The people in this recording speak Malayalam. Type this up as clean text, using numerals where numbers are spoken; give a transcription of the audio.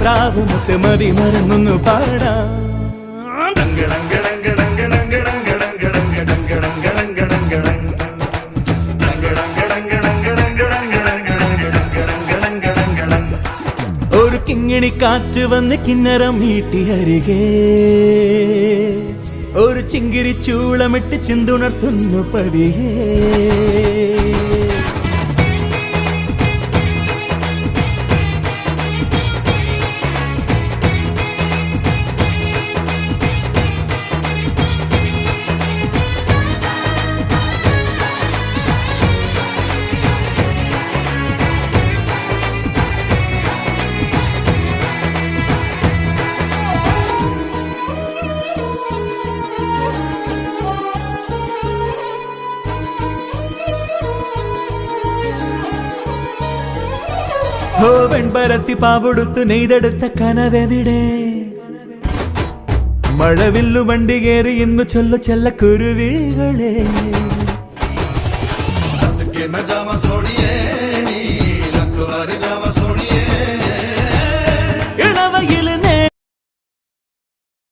കിനാവ് മുത്തമതി മറന്നൊന്നു പാടാം. ഒരു കിങ്ങിണി കാറ്റ് വന്ന് കിന്നരം മീട്ടി അരികെ ഒരു ചിങ്കിരി ചൂളമിട്ട് ചിന്തുണർത്തുന്നു പതിയേ. വെൺപരത്തി പാവെടുത്തു നെയ്തെടുത്ത കനവെവിടെ? മഴവില്ലു വണ്ടി കയറി ഇന്നു ചൊല്ലു ചെല്ല കുരുവികളെ.